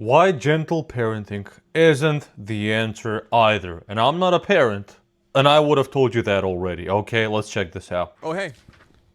Why gentle parenting isn't the answer either. And I'm not a parent, and I would have told you that already. Okay, let's check this out. Oh, hey.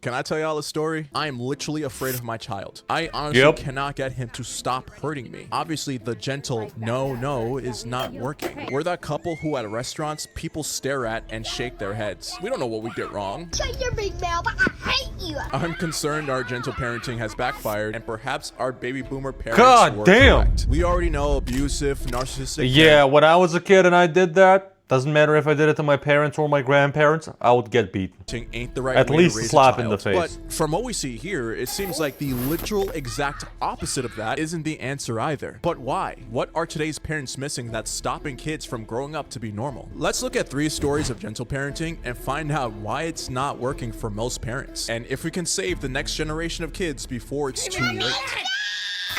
Can I tell y'all a story? I am literally afraid of my child. I honestly Yep. cannot get him to stop hurting me. Obviously, the gentle no is not working. We're that couple who at restaurants people stare at and shake their heads. We don't know what we did wrong. Shut your big mouth. I hate you. I'm concerned our gentle parenting has backfired and perhaps our baby boomer parents God were damn. correct. We already know abusive, narcissistic Yeah, when I was a kid and I did that, doesn't matter if I did it to my parents or my grandparents, I would get beaten. parenting ain't the right At way least to raise slap a in the child. face. But from what we see here, it seems like the literal exact opposite of that isn't the answer either. But why? What are today's parents missing that's stopping kids from growing up to be normal? Let's look at 3 stories of gentle parenting and find out why it's not working for most parents, and if we can save the next generation of kids before it's too late.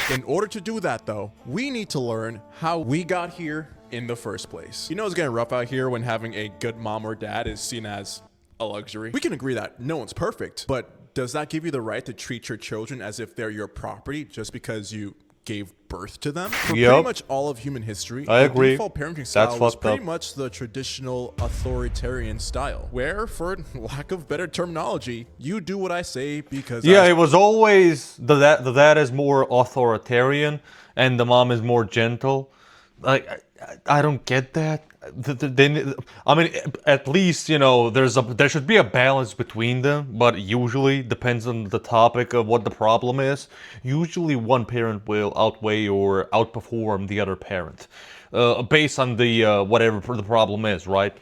In order to do that, though, we need to learn how we got here in the first place. You know it's getting rough out here when having a good mom or dad is seen as a luxury. We can agree that no one's perfect, but does that give you the right to treat your children as if they're your property just because you gave birth to them? For Yep. pretty much all of human history, I the agree. default parenting style That's was fucked pretty up. much the traditional authoritarian style, where, for lack of better terminology, you do what I say because Yeah, I it was always the dad is more authoritarian and the mom is more gentle. Like I don't get that. I mean, at least there should be a balance between them, but usually depends on the topic of what the problem is. Usually, one parent will outweigh or outperform the other parent, based on the whatever the problem is, right?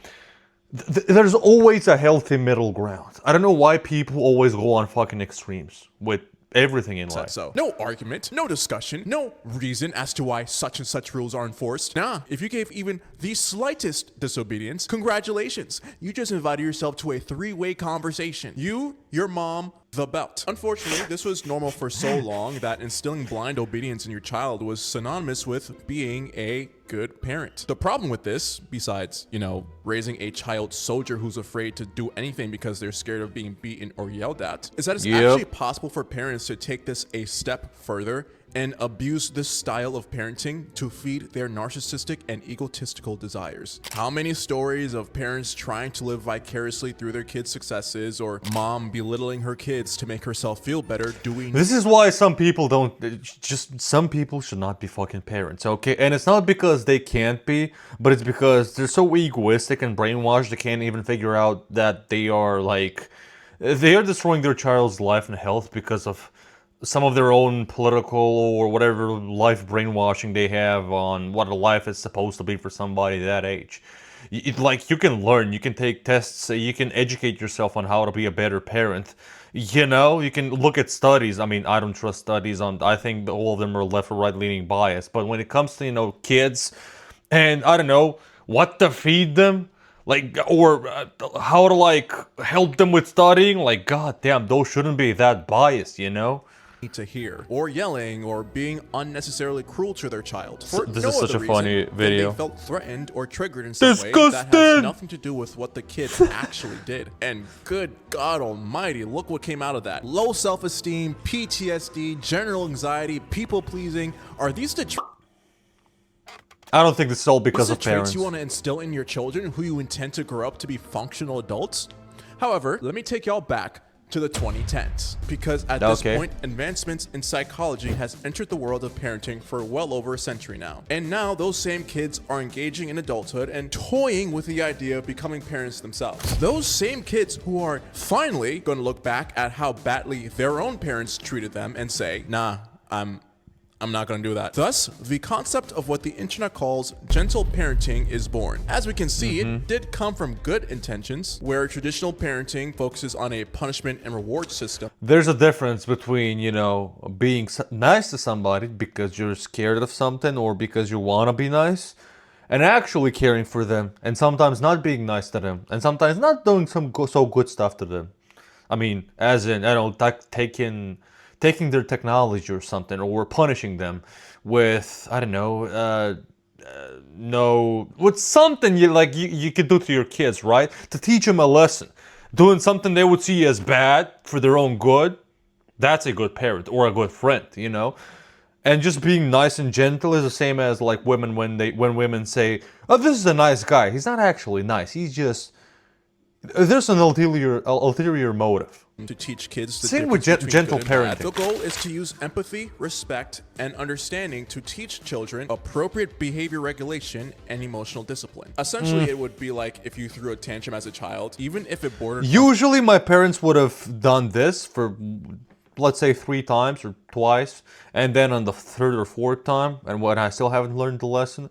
There's always a healthy middle ground. I don't know why people always go on fucking extremes with everything in life. So, no argument, no discussion, no reason as to why such and such rules are enforced. Nah, if you gave even the slightest disobedience, congratulations. You just invited yourself to a 3-way conversation. You, your mom, the belt. Unfortunately, this was normal for so long that instilling blind obedience in your child was synonymous with being a good parent. The problem with this, besides, raising a child soldier who's afraid to do anything because they're scared of being beaten or yelled at, is that it's Yep. actually possible for parents to take this a step further and abuse this style of parenting to feed their narcissistic and egotistical desires. How many stories of parents trying to live vicariously through their kids' successes, or mom belittling her kids to make herself feel better do we This is why some people some people should not be fucking parents, okay? And it's not because they can't be, but it's because they're so egoistic and brainwashed they can't even figure out that they are destroying their child's life and health because of some of their own political or whatever life brainwashing they have on what a life is supposed to be for somebody that age. You can learn, you can take tests, you can educate yourself on how to be a better parent. You can look at studies. I mean, I don't trust studies I think all of them are left or right leaning biased. But when it comes to, kids and I don't know, what to feed them, or how to help them with studying, goddamn, those shouldn't be that biased. need to hear, or yelling, or being unnecessarily cruel to their child. For This no is such other a funny reason than video. They felt threatened or triggered in some way that Disgusting! has nothing to do with what the kids actually did. And good God Almighty, look what came out of that: low self-esteem, PTSD, general anxiety, people pleasing. Are these the I don't think this is all because of traits parents. you want to instill in your children who you intend to grow up to be functional adults? However, let me take y'all back to the 2010s, because at this Okay. point, advancements in psychology has entered the world of parenting for well over a century now. And now those same kids are engaging in adulthood and toying with the idea of becoming parents themselves. Those same kids who are finally going to look back at how badly their own parents treated them and say, nah, I'm not going to do that. Thus, the concept of what the internet calls gentle parenting is born. As we can see, it did come from good intentions, where traditional parenting focuses on a punishment and reward system. There's a difference between, being nice to somebody because you're scared of something or because you want to be nice, and actually caring for them, and sometimes not being nice to them, and sometimes not doing so good stuff to them. I mean, as in, I don't know, taking their technology or something, or punishing them with, I don't know, with something you could do to your kids, right? To teach them a lesson. Doing something they would see as bad for their own good, that's a good parent or a good friend. And just being nice and gentle is the same as like women when women say, "Oh, this is a nice guy." He's not actually nice. He's just there's an ulterior motive. To teach kids the Same with difference between gentle good and bad. parenting. The goal is to use empathy, respect, and understanding to teach children appropriate behavior regulation and emotional discipline. Essentially, it would be like if you threw a tantrum as a child, even if it bordered. Usually, my parents would have done this for, let's say, 3 times or twice, and then on the 3rd or 4th time, and when I still haven't learned the lesson,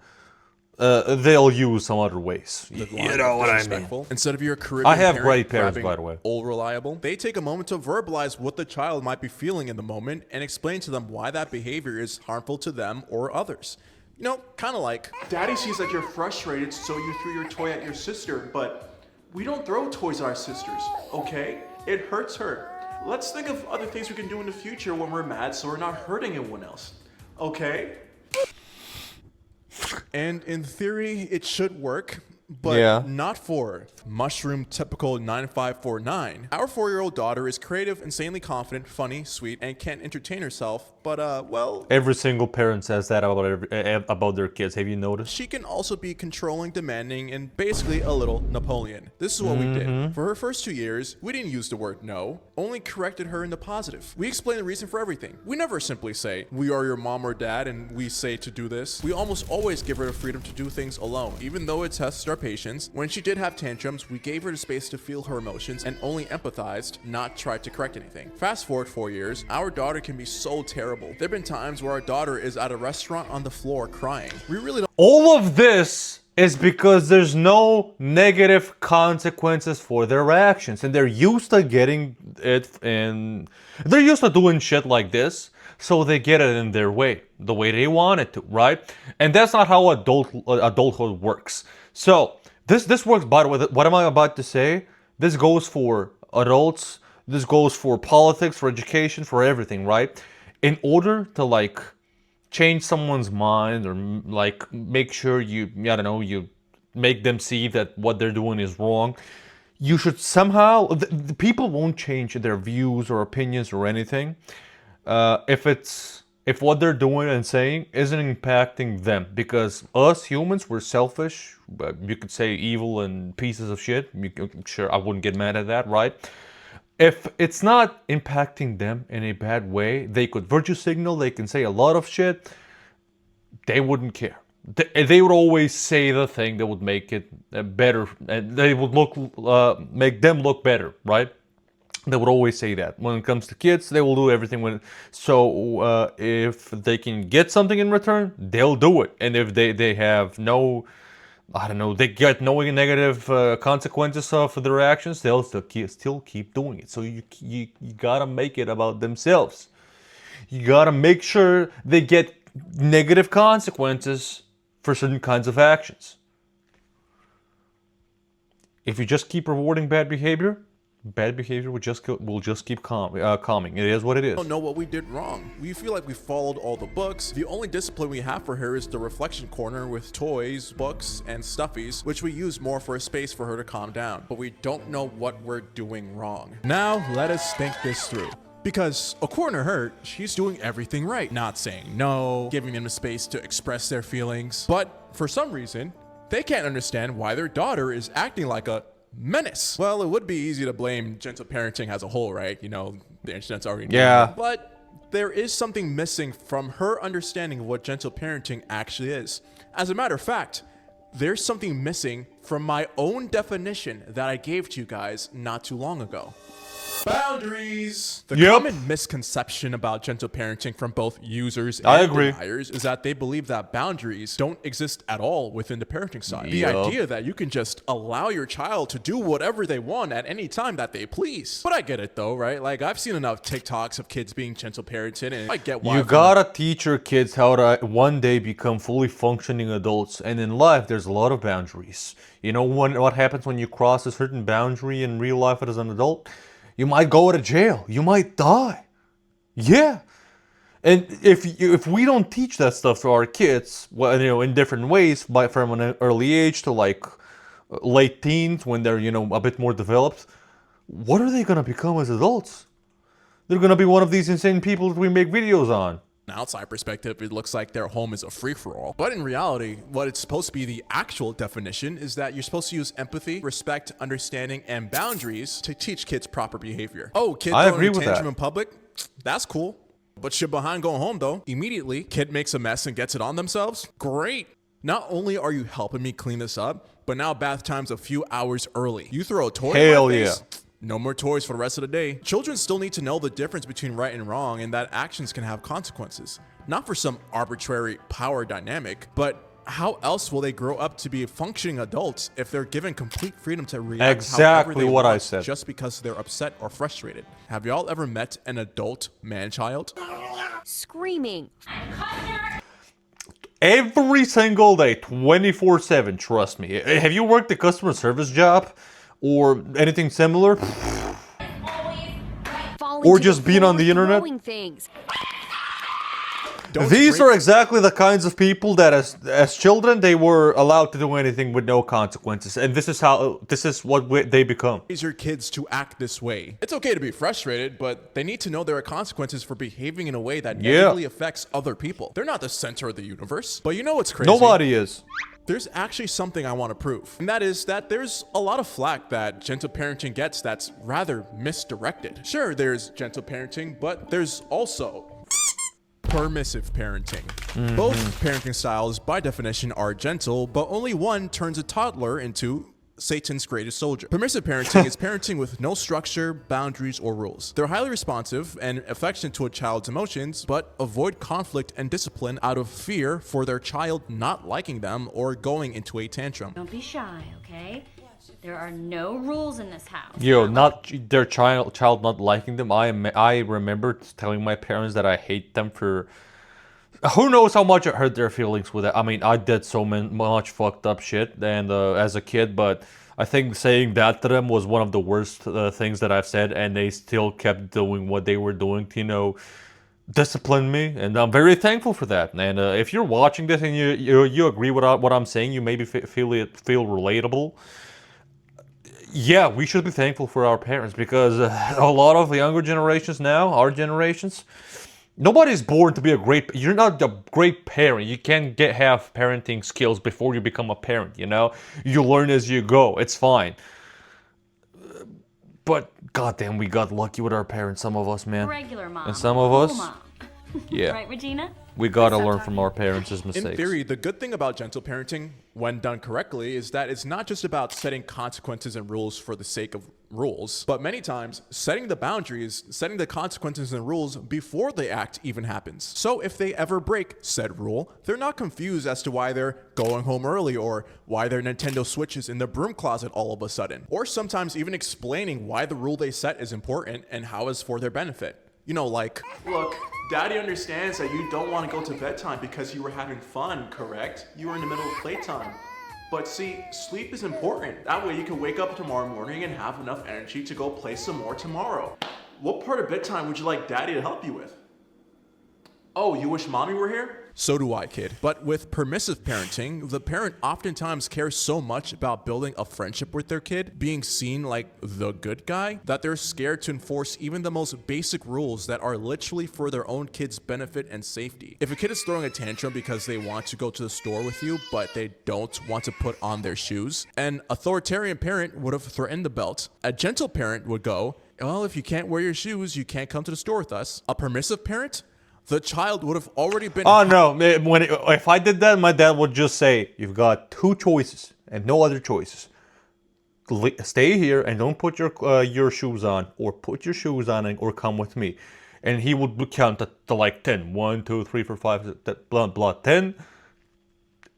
they'll use some other ways. You know what I mean? Instead of your Caribbean I have parent great parents, grabbing by the way. Old reliable, they take a moment to verbalize what the child might be feeling in the moment and explain to them why that behavior is harmful to them or others. You know, kind of like, Daddy sees that you're frustrated, so you threw your toy at your sister, but we don't throw toys at our sisters, okay? It hurts her. Let's think of other things we can do in the future when we're mad so we're not hurting anyone else, okay? and in theory, it should work, but Yeah. not for Mushroom Typical 9549. Our 4-year-old daughter is creative, insanely confident, funny, sweet, and can entertain herself, but well, Every single parent says that about their kids. Have you noticed? she can also be controlling, demanding, and basically a little Napoleon. This is what we did. For her first 2 years, we didn't use the word no, only corrected her in the positive. We explained the reason for everything. We never simply say, we are your mom or dad, and we say to do this. We almost always give her the freedom to do things alone. Even though it tests our patience, when she did have tantrums, we gave her the space to feel her emotions and only empathized, not tried to correct anything. Fast forward 4 years, our daughter can be so terrible. There have been times where our daughter is at a restaurant on the floor crying. We really don't All of this is because there's no negative consequences for their actions, and they're used to getting it, and they're used to doing shit like this, so they get it in their way, the way they want it to, right? And that's not how adulthood works. So this works. By the way, what am I about to say? This goes for adults. This goes for politics, for education, for everything, right? In order to like change someone's mind or like make sure you make them see that what they're doing is wrong, you should somehow the people won't change their views or opinions or anything if what they're doing and saying isn't impacting them, because us humans, we're selfish, you could say evil and pieces of shit. Sure, I wouldn't get mad at that, right? If it's not impacting them in a bad way, they could virtue signal, they can say a lot of shit, they wouldn't care. They would always say the thing that would make it better, and they would make them look better, right? They would always say that. When it comes to kids, they will do everything so if they can get something in return, they'll do it. And if they have no, I don't know, they get no negative consequences of their actions, they'll still keep doing it. So you gotta make it about themselves. You gotta make sure they get negative consequences for certain kinds of actions. If you just keep rewarding bad behavior will just keep calming. It is what it is. know what we did wrong. We feel like we followed all the books. The only discipline we have for her is the reflection corner with toys, books, and stuffies, which we use more for a space for her to calm down. But we don't know what we're doing wrong. Now, let us think this through. Because according to her, she's doing everything right. Not saying no, giving them the space to express their feelings. But for some reason, they can't understand why their daughter is acting like a menace. Well, it would be easy to blame gentle parenting as a whole, right? You know, the internet's already Yeah. But there is something missing from her understanding of what gentle parenting actually is. As a matter of fact, there's something missing from my own definition that I gave to you guys not too long ago. Boundaries. The Yep. common misconception about gentle parenting from both users and I agree. deniers is that they believe that boundaries don't exist at all within the parenting side. The Yep. idea that you can just allow your child to do whatever they want at any time that they please. But I get it though, right? Like I've seen enough TikToks of kids being gentle parented, and I get why. You from gotta teach your kids how to one day become fully functioning adults, and in life there's a lot of boundaries. You know what happens when you cross a certain boundary in real life as an adult? You might go to jail. You might die. Yeah. And if we don't teach that stuff to our kids, well, you know, in different ways, from an early age to like late teens when they're, you know, a bit more developed, what are they gonna become as adults? They're gonna be one of these insane people that we make videos on. outside perspective, it looks like their home is a free-for-all. But in reality, what it's supposed to be the actual definition is that you're supposed to use empathy, respect, understanding, and boundaries to teach kids proper behavior. Oh, kid I throwing agree a with tantrum that. in public? That's cool. But shit behind going home though. Immediately, kid makes a mess and gets it on themselves? Great. Not only are you helping me clean this up, but now bath time's a few hours early. You throw a toy Hell in my yeah. face? No more toys for the rest of the day. Children still need to know the difference between right and wrong and that actions can have consequences. Not for some arbitrary power dynamic, but how else will they grow up to be functioning adults if they're given complete freedom to react Exactly however they what I want said. just because they're upset or frustrated? Have y'all ever met an adult man-child? Screaming. Every single day, 24/7, trust me. Have you worked a customer service job or anything similar? Falling Or to just being floor, on the internet? throwing things. Don't These break- are exactly the kinds of people that as children they were allowed to do anything with no consequences. And this is what they become. raise your kids to act this way. It's okay to be frustrated, but they need to know there are consequences for behaving in a way that Yeah. negatively affects other people. They're not the center of the universe. But you know what's crazy? Nobody is. There's actually something I want to prove, and that is that there's a lot of flack that gentle parenting gets that's rather misdirected. Sure, there's gentle parenting, but there's also permissive parenting. Both parenting styles, by definition, are gentle, but only one turns a toddler into Satan's greatest soldier. Permissive parenting is parenting with no structure, boundaries, or rules. They're highly responsive and affectionate to a child's emotions, but avoid conflict and discipline out of fear for their child not liking them or going into a tantrum. Don't be shy, okay? There are no rules in this house. Yo, not their child not liking them. I remember telling my parents that I hate them for. Who knows how much it hurt their feelings with it. I mean, I did so much fucked up shit and as a kid, but I think saying that to them was one of the worst things that I've said, and they still kept doing what they were doing to, discipline me, and I'm very thankful for that. And if you're watching this and you agree with what I'm saying, you maybe feel relatable. Yeah, we should be thankful for our parents because a lot of the younger generations now, our generations, nobody's born to be a great. You're not a great parent. You can't have parenting skills before you become a parent. You learn as you go. It's fine. But goddamn, we got lucky with our parents. Some of us, man, Regular mom. and some of Cool us, mom. yeah, Right, Regina? we gotta learn from our parents' mistakes. In theory, the good thing about gentle parenting, when done correctly, is that it's not just about setting consequences and rules for the sake of rules, but many times setting the boundaries, setting the consequences and rules before the act even happens. So if they ever break said rule, they're not confused as to why they're going home early or why their Nintendo Switch is in the broom closet all of a sudden, or sometimes even explaining why the rule they set is important and how it's for their benefit. Like, Look, Daddy understands that you don't want to go to bedtime because you were having fun, correct? You were in the middle of playtime. But see, sleep is important. That way you can wake up tomorrow morning and have enough energy to go play some more tomorrow. What part of bedtime would you like Daddy to help you with? Oh, you wish Mommy were here? so do I, kid. But with permissive parenting, the parent oftentimes cares so much about building a friendship with their kid, being seen like the good guy, that they're scared to enforce even the most basic rules that are literally for their own kid's benefit and safety. If a kid is throwing a tantrum because they want to go to the store with you, but they don't want to put on their shoes, an authoritarian parent would have threatened the belt. A gentle parent would go, well, if you can't wear your shoes, you can't come to the store with us. A permissive parent? The child would have already been. Oh no! If I did that, my dad would just say, "You've got two choices and no other choices. Stay here and don't put your shoes on, or put your shoes on or come with me." And he would count to like 10. 1, 2, 3, 4, 5, blah blah 10.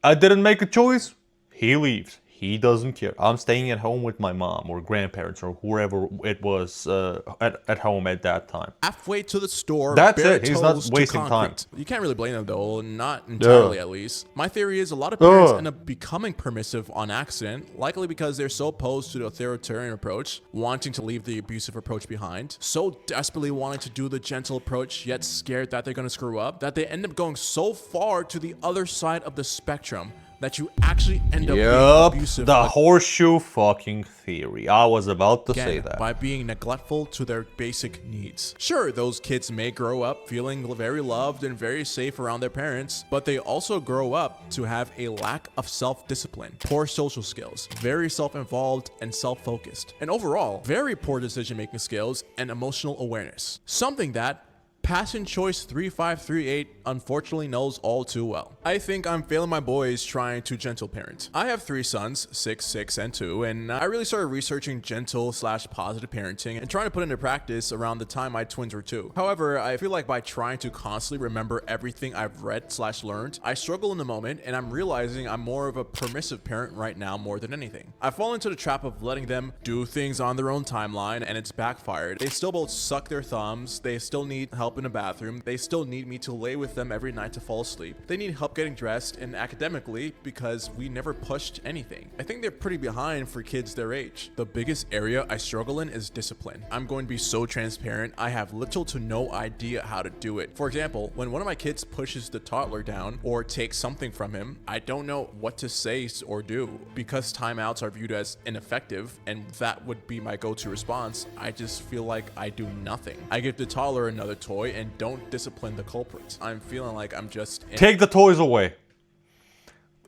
I didn't make a choice. He leaves. He doesn't care. I'm staying at home with my mom or grandparents or whoever it was at home at that time. Halfway to the store. That's bare it. He's not toes to wasting concrete. time. You can't really blame them though, not entirely at least. My theory is a lot of parents end up becoming permissive on accident, likely because they're so opposed to the authoritarian approach, wanting to leave the abusive approach behind, so desperately wanting to do the gentle approach, yet scared that they're going to screw up, that they end up going so far to the other side of the spectrum, that you actually end up being Yup, abusive the horseshoe fucking theory. I was about to say again, that. by being neglectful to their basic needs. Sure, those kids may grow up feeling very loved and very safe around their parents, but they also grow up to have a lack of self-discipline, poor social skills, very self-involved and self-focused, and overall, very poor decision-making skills and emotional awareness. Something that Passion Choice 3538 unfortunately knows all too well. I think I'm failing my boys trying to gentle parent. I have 3 sons, 6, 6, and 2, and I really started researching gentle/positive parenting and trying to put into practice around the time my twins were 2. However, I feel like by trying to constantly remember everything I've read/learned, I struggle in the moment, and I'm realizing I'm more of a permissive parent right now more than anything. I fall into the trap of letting them do things on their own timeline, and it's backfired. They still both suck their thumbs, they still need help in the bathroom, they still need me to lay with them every night to fall asleep. They need help getting dressed and academically because we never pushed anything. I think they're pretty behind for kids their age. The biggest area I struggle in is discipline. I'm going to be so transparent, I have little to no idea how to do it. For example, when one of my kids pushes the toddler down or takes something from him, I don't know what to say or do. Because timeouts are viewed as ineffective and that would be my go-to response, I just feel like I do nothing. I give the toddler another toy and don't discipline the culprit. I'm feeling like I'm just Take the toys away.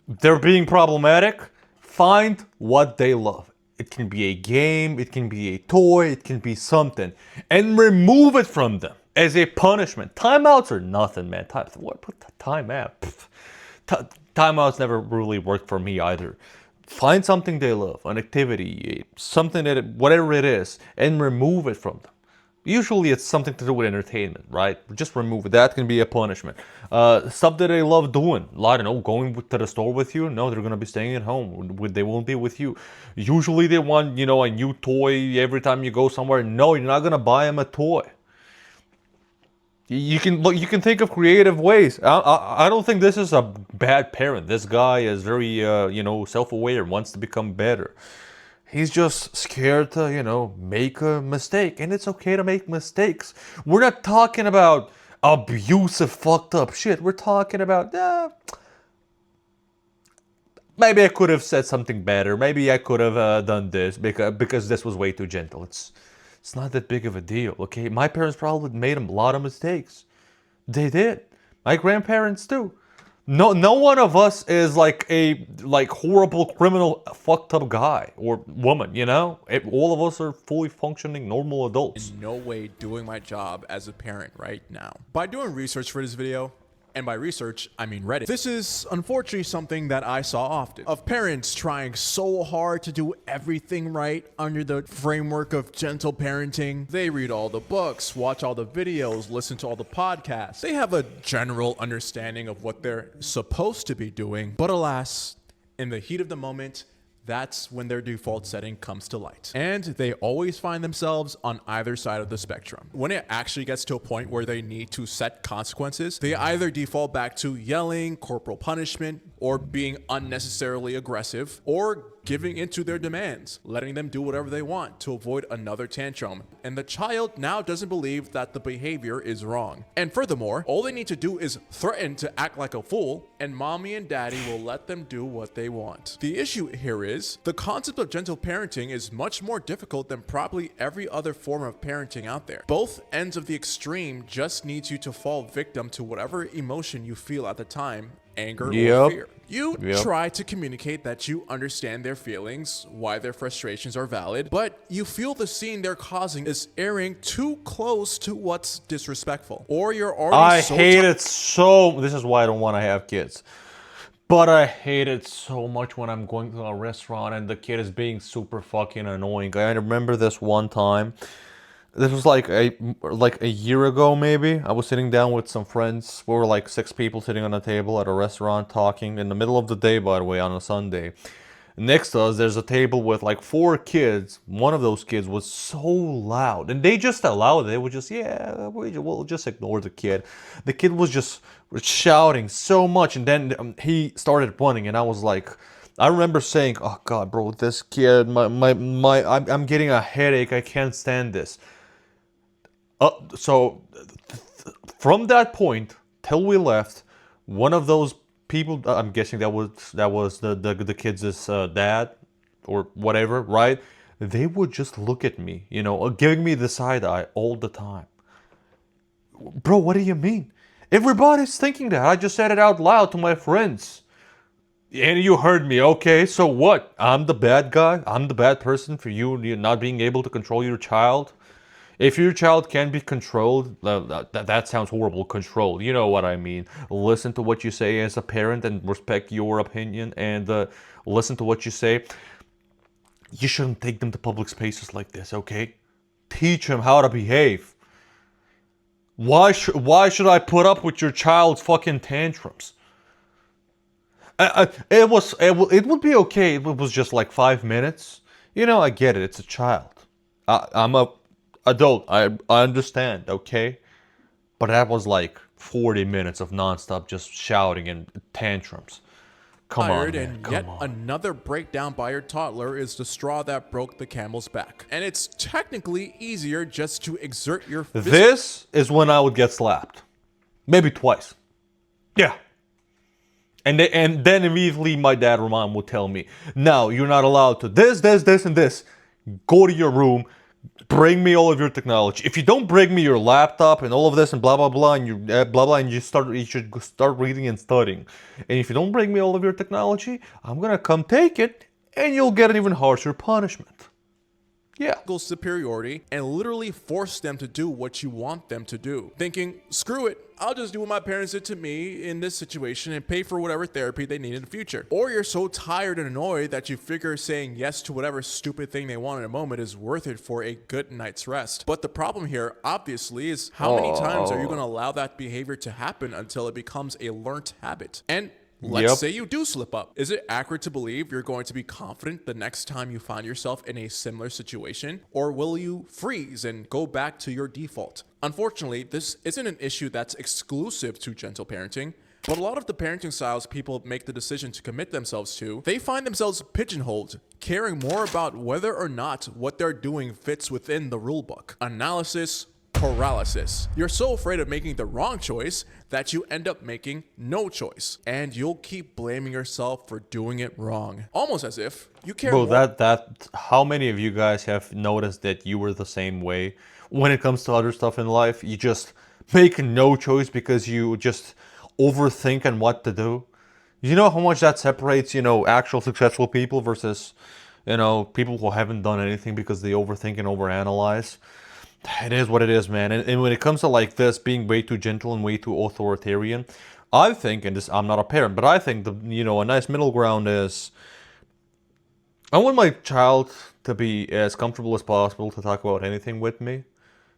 They're being problematic. Find what they love. It can be a game, it can be a toy, it can be something. And remove it from them as a punishment. Timeouts are nothing, man. What? Put the timeout. Timeouts never really worked for me either. Find something they love, an activity, something that, whatever it is, and remove it from them. Usually it's something to do with entertainment, right? Just remove it. That can be a punishment. Stuff that they love doing. I don't know, going to the store with you? No, they're going to be staying at home. They won't be with you. Usually they want, a new toy every time you go somewhere. No, you're not going to buy them a toy. You can think of creative ways. I don't think this is a bad parent. This guy is very, self-aware, wants to become better. He's just scared to, make a mistake. And it's okay to make mistakes. We're not talking about abusive, fucked up shit. We're talking about, maybe I could have said something better. Maybe I could have done this because this was way too gentle. It's not that big of a deal, okay? My parents probably made a lot of mistakes. They did. My grandparents too. No one of us is like a horrible criminal fucked up guy or woman, all of us are fully functioning normal adults. in no way doing my job as a parent right now. By doing research for this video, and by research, I mean Reddit. This is unfortunately something that I saw often, of parents trying so hard to do everything right under the framework of gentle parenting. They read all the books, watch all the videos, listen to all the podcasts. They have a general understanding of what they're supposed to be doing, but alas, in the heat of the moment, that's when their default setting comes to light. And they always find themselves on either side of the spectrum. When it actually gets to a point where they need to set consequences, they either default back to yelling, corporal punishment, or being unnecessarily aggressive, or giving into their demands, letting them do whatever they want to avoid another tantrum. And the child now doesn't believe that the behavior is wrong. And furthermore, all they need to do is threaten to act like a fool, and mommy and daddy will let them do what they want. The issue here is, the concept of gentle parenting is much more difficult than probably every other form of parenting out there. Both ends of the extreme just needs you to fall victim to whatever emotion you feel at the time, anger or fear. You try to communicate that you understand their feelings, why their frustrations are valid, but you feel the scene they're causing is airing too close to what's disrespectful. Or you're already This is why I don't want to have kids. But I hate it so much when I'm going to a restaurant and the kid is being super fucking annoying. I remember this one time. This was like a year ago, maybe. I was sitting down with some friends. We were like 6 people sitting on a table at a restaurant talking in the middle of the day, by the way, on a Sunday. Next to us, there's a table with like 4 kids. One of those kids was so loud, and they just allowed it. They would just, we'll just ignore the kid. The kid was just shouting so much, and then he started running, and I was like, I remember saying, "Oh God, bro, this kid, I'm getting a headache. I can't stand this." So from that point till we left, one of those people, I'm guessing that was the kids' dad or whatever, right? They would just look at me, giving me the side eye all the time. Bro, what do you mean? Everybody's thinking that. I just said it out loud to my friends. And you heard me, okay? So what? I'm the bad guy? I'm the bad person for you not being able to control your child? If your child can be controlled, that sounds horrible, controlled. You know what I mean. Listen to what you say as a parent and respect your opinion and listen to what you say. You shouldn't take them to public spaces like this, okay? Teach them how to behave. Why should I put up with your child's fucking tantrums? It would be okay if it was just like 5 minutes. I get it. It's a child. I'm a adult. I understand. Okay, but that was like 40 minutes of nonstop just shouting and tantrums. Come on, man. And Come yet on. another breakdown by your toddler is the straw that broke the camel's back. And it's technically easier just to exert your This is when I would get slapped, maybe twice. Yeah. And then immediately my dad or mom would tell me, "No, you're not allowed to this, and this. Go to your room. Bring me all of your technology. If you don't bring me your laptop and all of this and blah blah blah and you blah blah and you should start reading and studying. And if you don't bring me all of your technology, I'm gonna come take it, and you'll get an even harsher punishment." Yeah. superiority and literally force them to do what you want them to do. Thinking, screw it, I'll just do what my parents did to me in this situation and pay for whatever therapy they need in the future. Or you're so tired and annoyed that you figure saying yes to whatever stupid thing they want in a moment is worth it for a good night's rest. But the problem here, obviously, is how many times are you going to allow that behavior to happen until it becomes a learned habit? And let's say you do slip up. Is it accurate to believe you're going to be confident the next time you find yourself in a similar situation? Or will you freeze and go back to your default? Unfortunately, this isn't an issue that's exclusive to gentle parenting, but a lot of the parenting styles people make the decision to commit themselves to, they find themselves pigeonholed, caring more about whether or not what they're doing fits within the rulebook. Analysis paralysis. You're so afraid of making the wrong choice that you end up making no choice, and you'll keep blaming yourself for doing it wrong. Almost as if you care Bro, more. how many of you guys have noticed that you were the same way when it comes to other stuff in life? You just make no choice because you just overthink on what to do. You know how much that separates, actual successful people versus, people who haven't done anything because they overthink and overanalyze. It is what it is, man. And when it comes to like this, being way too gentle and way too authoritarian, I think, and this, I'm not a parent, but I think a nice middle ground is, I want my child to be as comfortable as possible to talk about anything with me,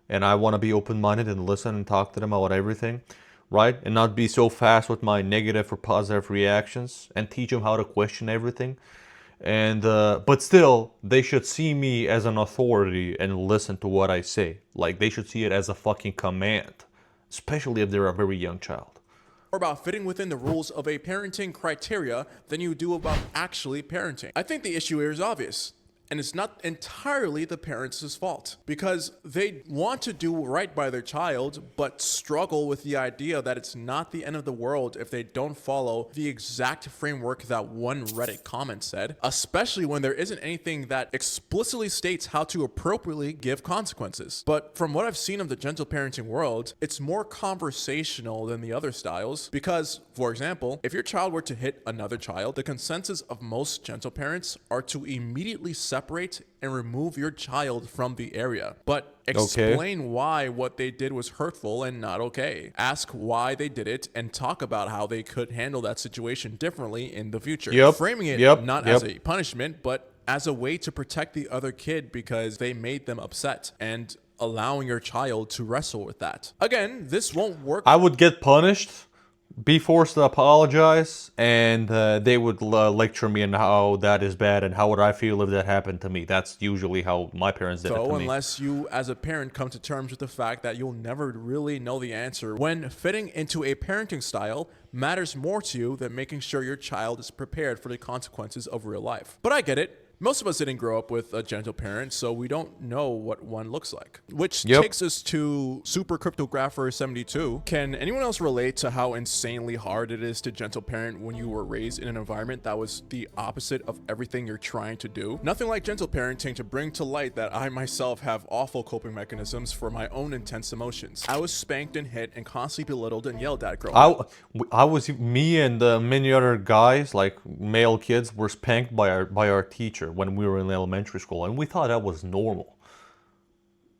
and I want to be open-minded and listen and talk to them about everything, right? And not be so fast with my negative or positive reactions, and teach them how to question everything. And but still, they should see me as an authority and listen to what I say. Like, they should see it as a fucking command, especially if they're a very young child. More about fitting within the rules of a parenting criteria than you do about actually parenting. I think the issue here is obvious. And it's not entirely the parents' fault, because they want to do right by their child, but struggle with the idea that it's not the end of the world if they don't follow the exact framework that one Reddit comment said, especially when there isn't anything that explicitly states how to appropriately give consequences. But from what I've seen of the gentle parenting world, it's more conversational than the other styles, because, for example, if your child were to hit another child, the consensus of most gentle parents are to immediately separate and remove your child from the area. But explain why what they did was hurtful and not okay. Ask why they did it and talk about how they could handle that situation differently in the future. Framing it not as a punishment, but as a way to protect the other kid because they made them upset, and allowing your child to wrestle with that. Again, this won't work. I would get punished, be forced to apologize, and they would lecture me on how that is bad and how would I feel if that happened to me. That's usually how my parents did it to me. Unless you as a parent come to terms with the fact that you'll never really know the answer, when fitting into a parenting style matters more to you than making sure your child is prepared for the consequences of real life. But I get it. Most of us didn't grow up with a gentle parent, so we don't know what one looks like. Which Yep. takes us to Super Cryptographer 72. Can anyone else relate to how insanely hard it is to gentle parent when you were raised in an environment that was the opposite of everything you're trying to do? Nothing like gentle parenting to bring to light that I myself have awful coping mechanisms for my own intense emotions. I was spanked and hit and constantly belittled and yelled at growing up. Me and many other guys, like male kids, were spanked by our teacher when we were in elementary school, and we thought that was normal.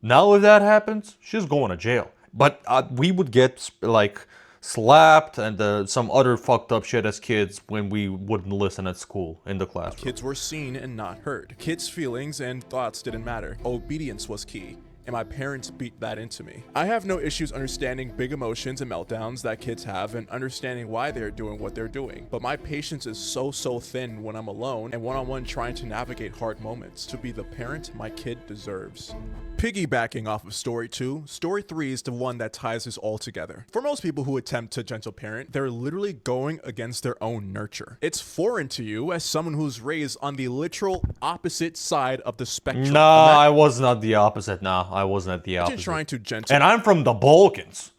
Now if that happens, she's going to jail. But we would get like slapped and some other fucked up shit as kids when we wouldn't listen at school in the classroom. Kids were seen and not heard. Kids' feelings and thoughts didn't matter. Obedience was key. And my parents beat that into me. I have no issues understanding big emotions and meltdowns that kids have and understanding why they're doing what they're doing. But my patience is so thin when I'm alone and one-on-one trying to navigate hard moments to be the parent my kid deserves. Piggybacking off of story 2, story 3 is the one that ties this all together. For most people who attempt to gentle parent, they're literally going against their own nurture. It's foreign to you as someone who's raised on the literal opposite side of the spectrum. No, I was not the opposite. No, I wasn't at the Imagine opposite. trying to gentle And I'm from the Balkans.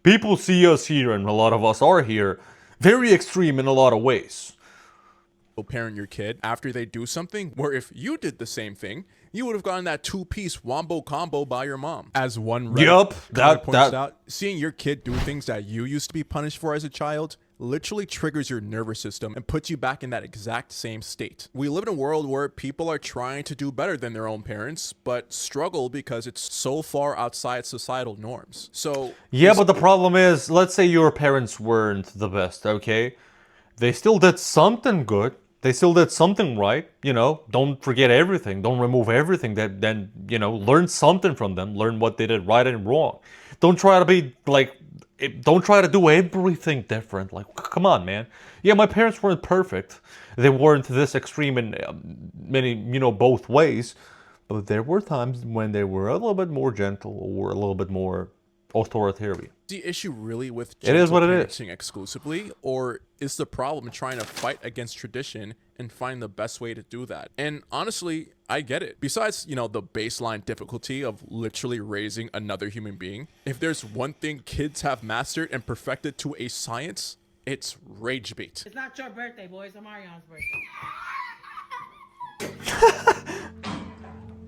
People see us here, and a lot of us are here, very extreme in a lot of ways. parent your kid after they do something, where if you did the same thing, you would have gotten that 2-piece wombo combo by your mom. As one Reddit Yup, comment points that- out, seeing your kid do things that you used to be punished for as a child literally triggers your nervous system and puts you back in that exact same state. We live in a world where people are trying to do better than their own parents, but struggle because it's so far outside societal norms. So Yeah, but the problem is, let's say your parents weren't the best, okay? They still did something good. They still did something right, you know? Don't forget everything. Don't remove everything. Then, you know, learn something from them. Learn what they did right and wrong. Don't try to be like, don't try to do everything different. Like, come on, man. Yeah, my parents weren't perfect. They weren't this extreme in many, you know, both ways. But there were times when they were a little bit more gentle or a little bit more authoritarian. the issue really with It is what it is. parenting exclusively, or is the problem trying to fight against tradition and find the best way to do that? And honestly, I get it. Besides, you know, the baseline difficulty of literally raising another human being, if there's one thing kids have mastered and perfected to a science, it's rage bait. It's not your birthday, boys. It's Marion's birthday.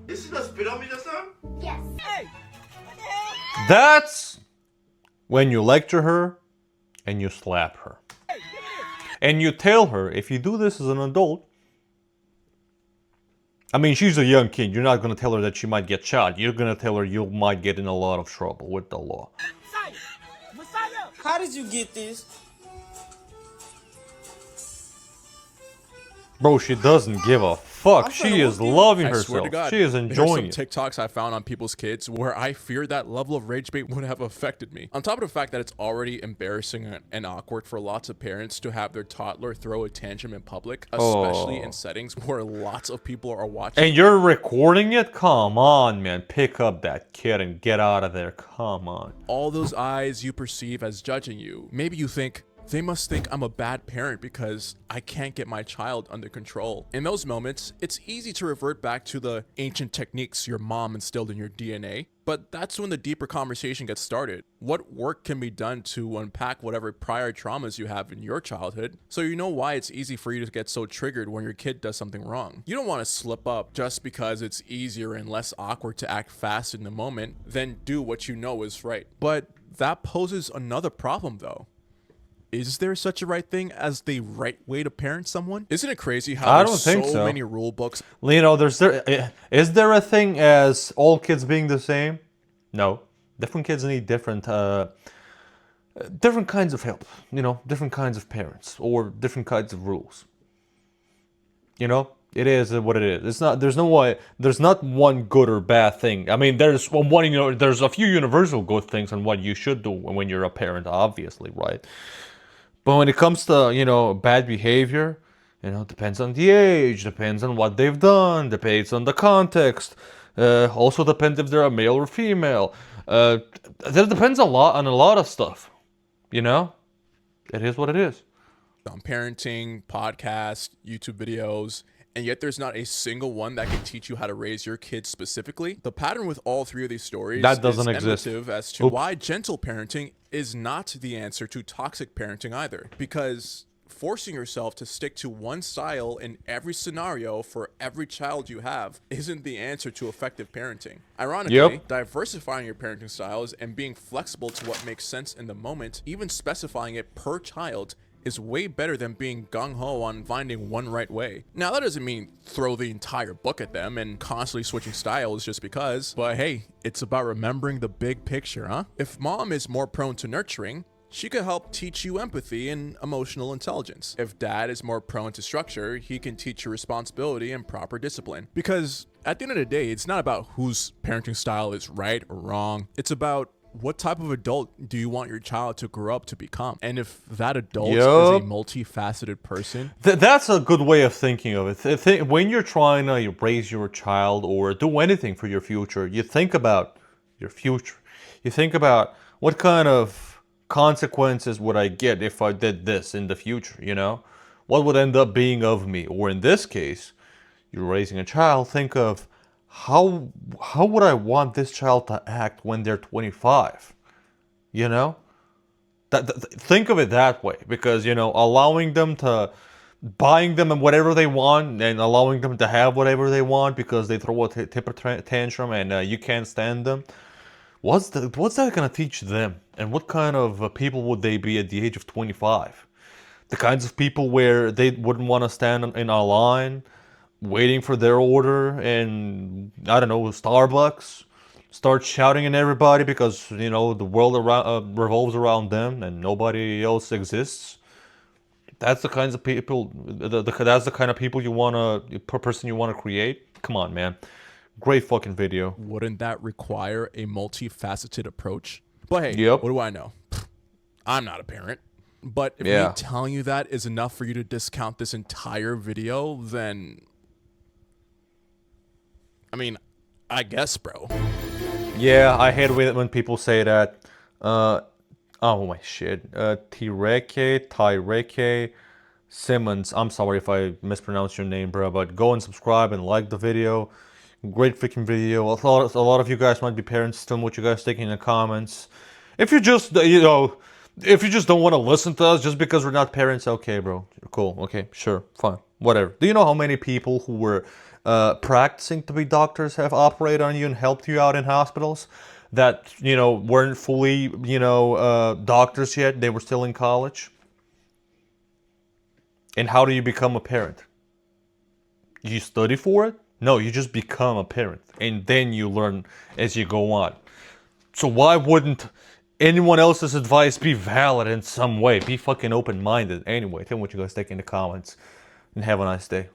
This is a spit on me just now? Yes. That's when you lecture her and you slap her. And you tell her, if you do this as an adult, I mean, she's a young kid. You're not going to tell her that she might get shot. You're going to tell her you might get in a lot of trouble with the law. How did you get this? Bro, she doesn't give a fuck. She is loving I swear to herself. God, She is enjoying there's it. some TikToks I found on people's kids where I fear that level of rage bait would have affected me. On top of the fact that it's already embarrassing and awkward for lots of parents to have their toddler throw a tantrum in public, especially in settings where lots of people are watching. And you're recording it? Come on, man. Pick up that kid and get out of there. Come on. All those eyes you perceive as judging you. Maybe you think, they must think I'm a bad parent because I can't get my child under control. In those moments, it's easy to revert back to the ancient techniques your mom instilled in your DNA, but that's when the deeper conversation gets started. What work can be done to unpack whatever prior traumas you have in your childhood, so you know why it's easy for you to get so triggered when your kid does something wrong. You don't want to slip up just because it's easier and less awkward to act fast in the moment than do what you know is right. But that poses another problem though. Is there such a right thing as the right way to parent someone? Isn't it crazy how I there's don't think so so. many rule books? You know, is there a thing as all kids being the same? No. Different kids need different kinds of help. You know, different kinds of parents or different kinds of rules. You know, it is what it is. It's not. There's no way. There's not one good or bad thing. I mean, there's one. You know, there's a few universal good things on what you should do when you're a parent. Obviously, right? But when it comes to, you know, bad behavior, you know, depends on the age, depends on what they've done, depends on the context. Also depends if they're a male or female. There depends a lot on a lot of stuff. You know, it is what it is. On parenting, podcasts, YouTube videos, and yet there's not a single one that can teach you how to raise your kids specifically. The pattern with all three of these stories That doesn't is exist. emulative as to why gentle parenting is not the answer to toxic parenting either. Because forcing yourself to stick to one style in every scenario for every child you have isn't the answer to effective parenting. Ironically, Yep. diversifying your parenting styles and being flexible to what makes sense in the moment, even specifying it per child, is way better than being gung-ho on finding one right way. Now, that doesn't mean throw the entire book at them and constantly switching styles just because, but hey, it's about remembering the big picture, huh? If mom is more prone to nurturing, she could help teach you empathy and emotional intelligence. If dad is more prone to structure, he can teach you responsibility and proper discipline. Because at the end of the day, it's not about whose parenting style is right or wrong. It's about what type of adult do you want your child to grow up to become? And if that adult is a Yup. multifaceted person, That's a good way of thinking of it. When you're trying to raise your child or do anything for your future, you think about your future. You think about what kind of consequences would I get if I did this in the future, you know? What would end up being of me? Or in this case, you're raising a child, think of how would I want this child to act when they're 25? You know? Think of it that way, because allowing them to buying them whatever they want and allowing them to have whatever they want because they throw a temper tantrum and you can't stand them. What's that gonna teach them? And what kind of people would they be at the age of 25? The kinds of people where they wouldn't want to stand in a line waiting for their order and, I don't know, Starbucks, start shouting at everybody because the world around revolves around them and nobody else exists. That's the kinds of people. That's the kind of people person you wanna create. Come on, man. Great fucking video. wouldn't that require a multifaceted approach? But hey, Yep. what do I know? I'm not a parent. But if Yeah. me telling you that is enough for you to discount this entire video, then I mean, I guess, bro. Yeah, I hate when people say that. Oh my shit. Tyreke Simmons. I'm sorry if I mispronounced your name, bro, but go and subscribe and like the video. Great freaking video. A lot of you guys might be parents. Tell me what you guys think in the comments. If you just if you just don't want to listen to us just because we're not parents, okay, bro. Cool. Okay, sure, fine, whatever. Do you know how many people who were practicing to be doctors have operated on you and helped you out in hospitals that weren't fully doctors yet? They were still in college. And how do you become a parent? You study for it? No, you just become a parent and then you learn as you go on. So why wouldn't anyone else's advice be valid in some way? Be fucking open-minded. Anyway, tell me what you guys think in the comments and have a nice day.